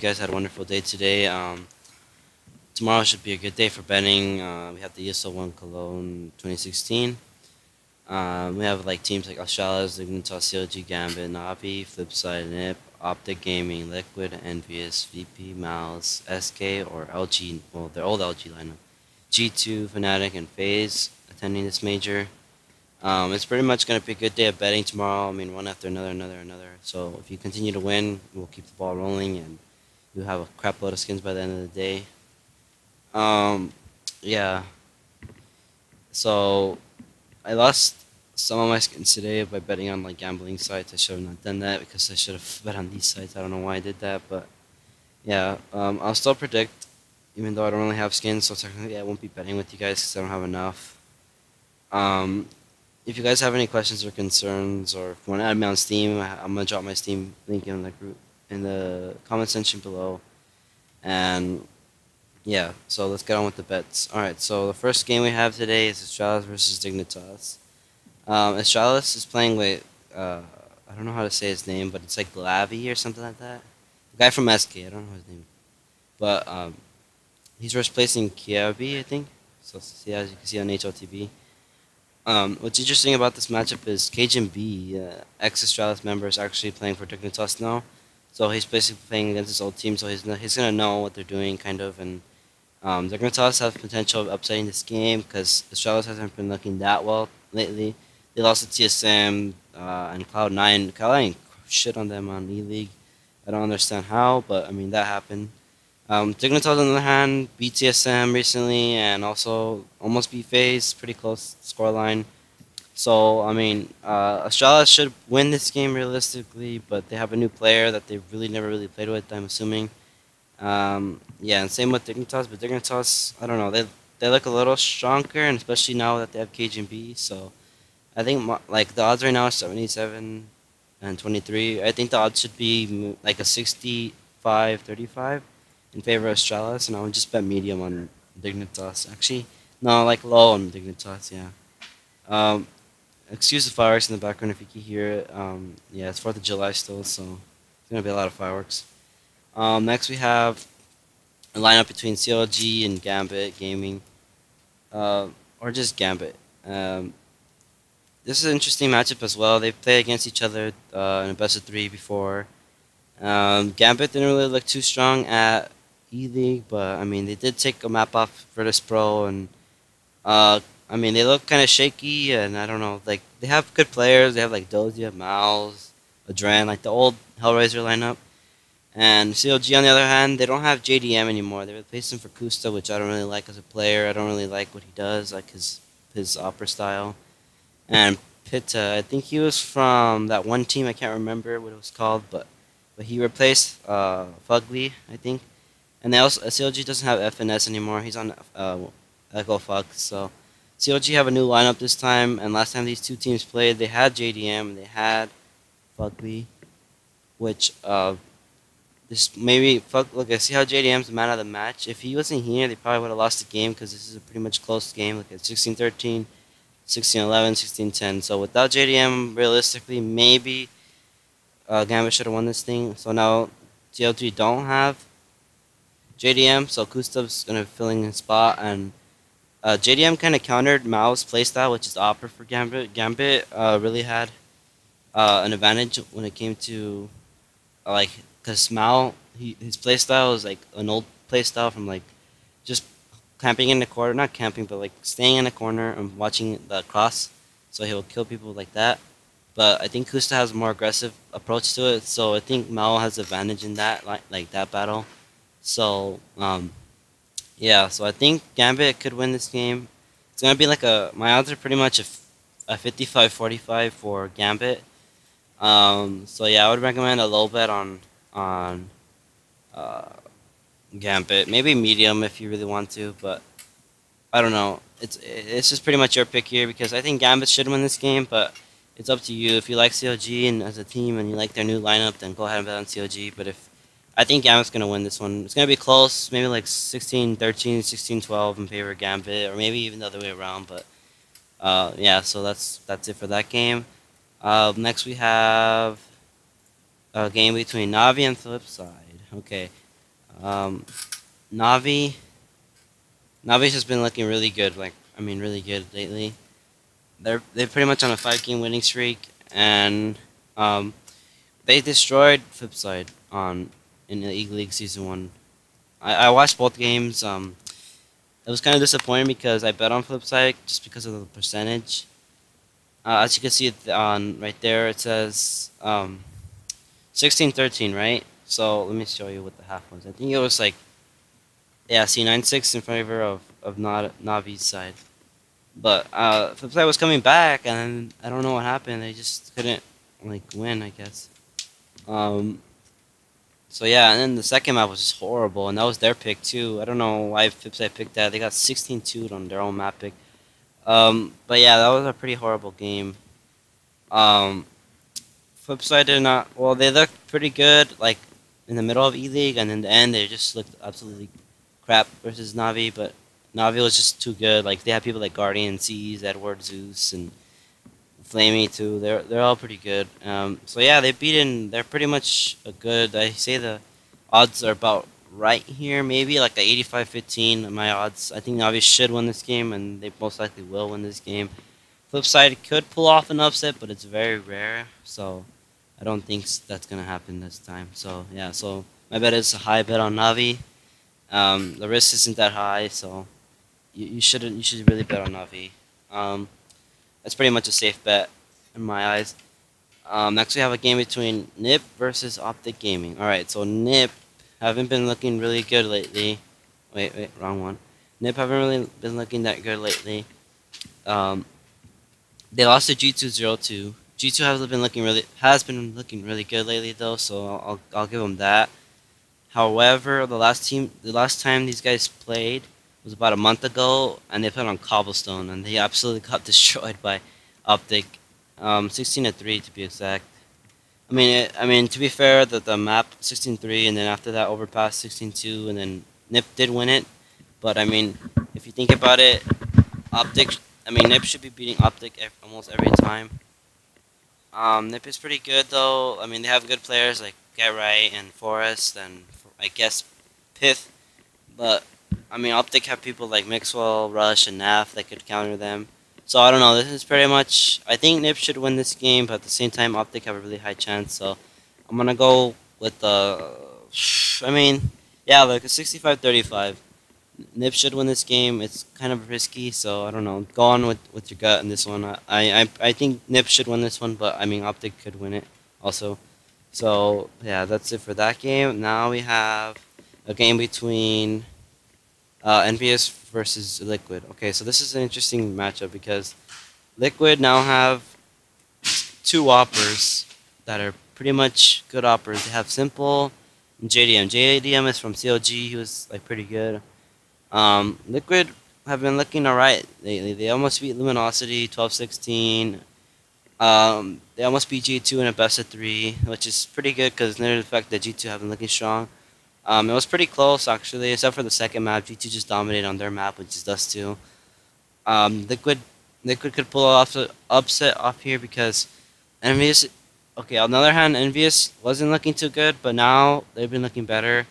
guys had a wonderful day today. Tomorrow should be a good day for betting. We have the ESL 1 Cologne 2016. We have like teams like Astralis, Dignitas, CLG, Gambit, Navi, Flipside, NIP, Optic Gaming, Liquid, EnVyUs, VP, Mouse, SK, or LG. Well, their old LG lineup. G2, Fnatic, and Faze attending this major. It's pretty much going to be a good day of betting tomorrow. I mean, one after another. So if you continue to win, we'll keep the ball rolling, and you'll have a crap load of skins by the end of the day. Yeah. So I lost some of my skins today by betting on like gambling sites. I should have not done that because I should have bet on these sites. I don't know why I did that, but yeah. I'll still predict, even though I don't really have skins. So technically, I won't be betting with you guys because I don't have enough. If you guys have any questions or concerns, or if you want to add me on Steam, I'm gonna drop my Steam link in the group in the comment section below. And yeah, so let's get on with the bets. All right, so the first game we have today is Astralis versus Dignitas. Astralis is playing with I don't know how to say his name, but it's like Lavi or something like that. The guy from SK, I don't know his name, but he's replacing Kiabi, I think. So see, as you can see on HLTV. What's interesting about this matchup is Cajun B, ex-Astralis member, is actually playing for Dignitas now. So he's basically playing against his old team, so he's going to know what they're doing, kind of. And Dignitas have potential of upsetting this game because Astralis hasn't been looking that well lately. They lost to TSM and Cloud9. Cloud9 shit on them on E-League. I don't understand how, but I mean, that happened. Dignitas, on the other hand, beat TSM recently and also almost beat Faze, pretty close scoreline. So, I mean, Astralis should win this game realistically, but they have a new player that they really never really played with, I'm assuming. Yeah, and same with Dignitas, but Dignitas, I don't know, they look a little stronger, and especially now that they have Cajun B, so I think like the odds right now are 77 and 23. I think the odds should be like a 65-35 in favor of Astralis, and I would just bet medium on Dignitas. Actually, no, like low on Dignitas, yeah. Excuse the fireworks in the background if you can hear it. Yeah, it's 4th of July still, so it's going to be a lot of fireworks. Next we have a lineup between CLG and Gambit Gaming, or just Gambit. This is an interesting matchup as well. They play against each other in a best of 3 before. Gambit didn't really look too strong at E-League, but I mean, they did take a map off Virtus Pro, and I mean, they look kind of shaky, and I don't know, like, they have good players. They have like Dozy, Mouse, Adren, like the old Hellraiser lineup. And CLG, on the other hand, they don't have JDM anymore. They replaced him for Kusta, which I don't really like as a player. I don't really like what he does, like his opera style. And Pitta, I think he was from that one team. I can't remember what it was called, but he replaced Fugly, I think. And they also CLG doesn't have FNS anymore. He's on Echo Fug. So CLG have a new lineup this time. And last time these two teams played, they had JDM and they had Fugly, which this maybe look. I see how JDM's the man of the match. If he wasn't here, they probably would have lost the game because this is a pretty much close game. Look at 16-13, 16-11, 16-10. So without JDM, realistically, maybe Gambit should have won this thing. So now TL3 don't have JDM, so Kustav's gonna fill in his spot, and JDM kind of countered Mao's playstyle, which is opera for Gambit. Gambit really had an advantage when it came to like, because Mao his playstyle is like an old playstyle from like just camping in the corner, not camping, but like staying in the corner and watching the cross, so he'll kill people like that. But I think Kusta has a more aggressive approach to it, so I think Mao has advantage in that like that battle. So yeah, so I think Gambit could win this game. It's gonna be like my odds are pretty much a 55-45 for Gambit. So yeah, I would recommend a low bet on uh, Gambit, maybe medium if you really want to, but I don't know. It's just pretty much your pick here because I think Gambit should win this game, but it's up to you. If you like CLG and as a team and you like their new lineup, then go ahead and bet on CLG. But I think Gambit's gonna win this one. It's gonna be close, maybe like 16-13, 16-12 in favor of Gambit, or maybe even the other way around. But yeah, so that's it for that game. Next we have a game between Navi and Flipside. Okay. Um, Navi. Navi's has been looking really good. Like I mean, really good lately. They're pretty much on a 5 game winning streak, and um, they destroyed Flipside on in the League Season 1. I watched both games. It was kind of disappointing because I bet on Flipside just because of the percentage. As you can see on right there, it says 16-13, right? So let me show you what the half was. I think it was like, yeah, see 9-6 in favor of Navi's side. But Flipside was coming back, and I don't know what happened. They just couldn't like win, I guess. Um, so yeah, and then the second map was just horrible, and that was their pick too. I don't know why Flipside picked that. They got 16-2 on their own map pick. But yeah, that was a pretty horrible game. Um, Flipside did not. Well, they looked pretty good, like in the middle of E League, and in the end, they just looked absolutely crap versus Navi. But Navi was just too good. Like they had people like Guardian, Seas, Edward, Zeus, and Flamey too. They're all pretty good. So yeah, they beaten. They're pretty much a good. I say the odds are about right here. Maybe like a 85-15. My odds. I think Navi should win this game, and they most likely will win this game. Flipside could pull off an upset, but it's very rare. So I don't think that's gonna happen this time. So yeah. So my bet is a high bet on Navi. The risk isn't that high, so you shouldn't. You should really bet on Navi. That's pretty much a safe bet in my eyes. Next, we have a game between Nip versus Optic Gaming. All right, so Nip haven't been looking really good lately. Wait, wrong one. Nip haven't really been looking that good lately. Um, they lost to G2 0-2. G2 has been looking really good lately though, so I'll give them that. However, the last time these guys played was about a month ago, and they played on Cobblestone, and they absolutely got destroyed by Optic, 16-3 to be exact. I mean to be fair, the map 16-3, and then after that overpass 16-2, and then Nip did win it. But I mean, if you think about it, Optic, I mean Nip should be beating Optic almost every time. Nip is pretty good though. I mean they have good players like Get Right and Forrest, and I guess Pith. But I mean, Optic have people like Mixwell, Rush, and Naf that could counter them. So I don't know. This is pretty much. I think Nip should win this game, but at the same time, Optic have a really high chance. So I'm gonna go with the. I mean, yeah, like a 65-35. Nip should win this game. It's kind of risky, so I don't know. Go on with your gut in this one. I think Nip should win this one, but I mean, Optic could win it also. So yeah, that's it for that game. Now we have a game between EnVyUs versus Liquid. Okay, so this is an interesting matchup because Liquid now have two oppers that are pretty much good oppers. They have Simple and JDM. JDM is from CLG. He was like pretty good. Liquid have been looking alright lately. They almost beat Luminosity 12-16. They almost beat G2 in a best of 3, which is pretty good because near the fact that G2 have been looking strong. It was pretty close actually, except for the second map. G2 just dominated on their map, which is Dust 2. Liquid could pull off the upset off here because EnVyUs. Okay, on the other hand, EnVyUs wasn't looking too good, but now they've been looking better.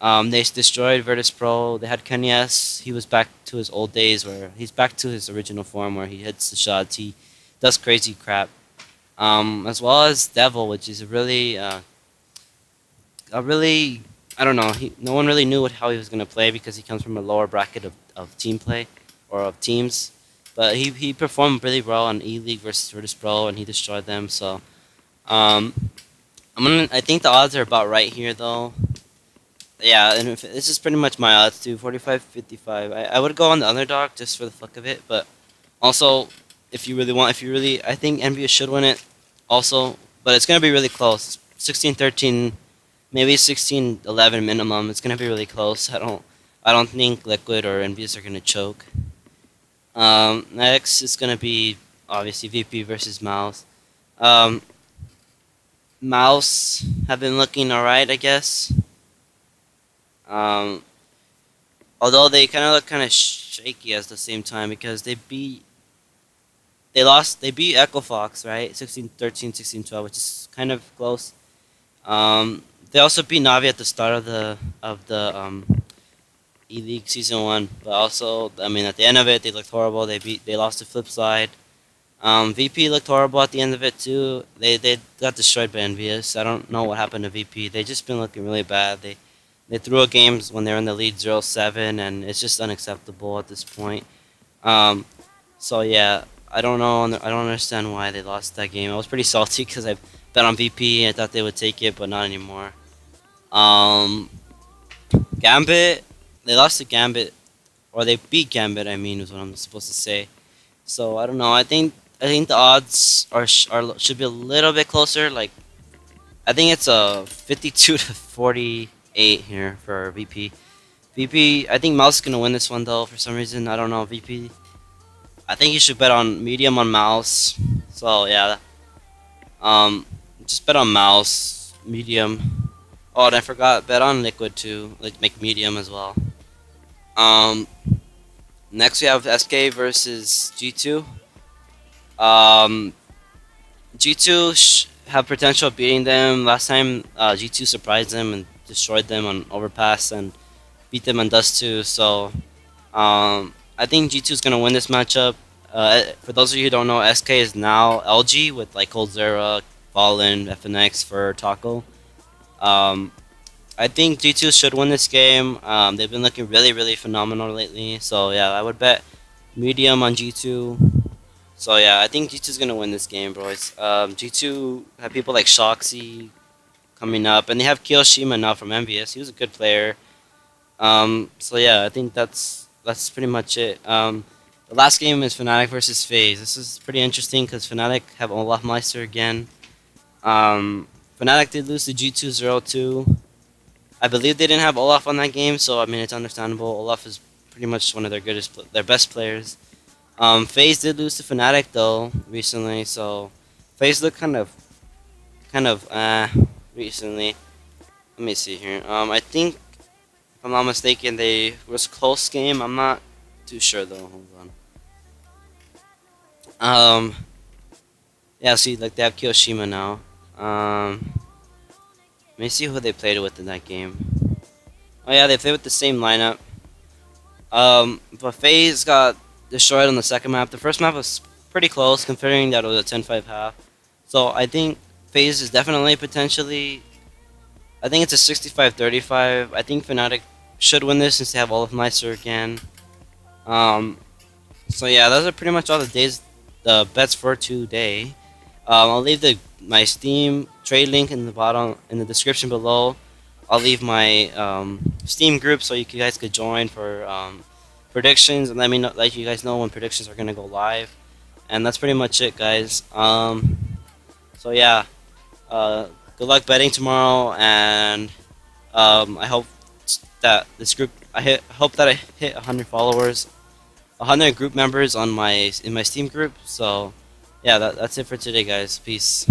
They destroyed Virtus Pro. They had Kanyes. He was back to his old days, where he's back to his original form, where he hits the shots. He does crazy crap. As well as Devil, which is a really I don't know. No one really knew how he was gonna play because he comes from a lower bracket of team play or of teams. But he performed really well on E League versus Virtus Pro, and he destroyed them. So I think the odds are about right here though. Yeah, and this is pretty much my odds too, 45-55. I would go on the underdog just for the fuck of it, but also if you really, I think EnVyUs should win it also, but it's gonna be really close. 16-13, maybe 16-11 minimum. It's gonna be really close. I don't think Liquid or EnVyUs are gonna choke. Next is gonna be obviously VP versus Mouse. Mouse have been looking alright, I guess. Although they kind of look kind of shaky at the same time because they beat Echo Fox, right? 16-13, 16-12, which is kind of close. They also beat Navi at the start of the E League Season 1, but also I mean at the end of it they looked horrible. They lost to Flipside. VP looked horrible at the end of it too. They got destroyed by EnVyUs. I don't know what happened to VP. They just been looking really bad. They threw a games when they're in the lead 0-7, and it's just unacceptable at this point. Um, so yeah, I don't know. I don't understand why they lost that game. I was pretty salty because I bet on VP. I thought they would take it, but not anymore. Um, Gambit, they lost to Gambit, or they beat Gambit. I mean, is what I'm supposed to say. So I don't know. I think the odds should be a little bit closer. Like I think it's a 52 to 48 here for VP. VP, I think Mouse is gonna win this one though for some reason. I don't know VP. I think you should bet on medium on Mouse. So yeah, just bet on Mouse medium. Oh, and I forgot bet on Liquid too. Like make medium as well. Um, Next we have SK versus G2. Um, G2 have potential of beating them. Last time G2 surprised them and destroyed them on Overpass and beat them on Dust 2. So I think G2 is going to win this matchup. For those of you who don't know, SK is now LG with like Coldzera, Fallen, FNX for Taco. I think G2 should win this game. They've been looking really, really phenomenal lately. So yeah, I would bet medium on G2. So yeah, I think G2 is gonna win this game, boys. G2 have people like Shoxy coming up, and they have Kiyoshima now from EnVyUs. He was a good player. So yeah, I think that's pretty much it. The last game is Fnatic versus Faze. This is pretty interesting because Fnatic have Olaf Meister again. Fnatic did lose to G2 0-2. I believe they didn't have Olaf on that game, so I mean it's understandable. Olaf is pretty much one of their best players. Faze did lose to Fnatic though recently, so Faze looked kind of recently. Let me see here. I think if I'm not mistaken, it was a close game. I'm not too sure though. Hold on. Yeah, see, like they have Kiyoshima now. Let me see who they played with in that game. Oh yeah, they played with the same lineup. But Faze got destroyed on the second map. The first map was pretty close, considering that it was a 10-5 half. So I think Faze is definitely potentially. I think it's a 65-35. I think Fnatic should win this since they have Olaf Meister again. So yeah, those are pretty much all the bets for today. I'll leave my Steam trade link in the description below. I'll leave my Steam group so you guys could join for predictions, and let you guys know when predictions are gonna go live. And that's pretty much it, guys. So yeah, good luck betting tomorrow, and I hope that I hope that I hit 100 followers, 100 group members in my Steam group. So yeah, that's it for today, guys. Peace.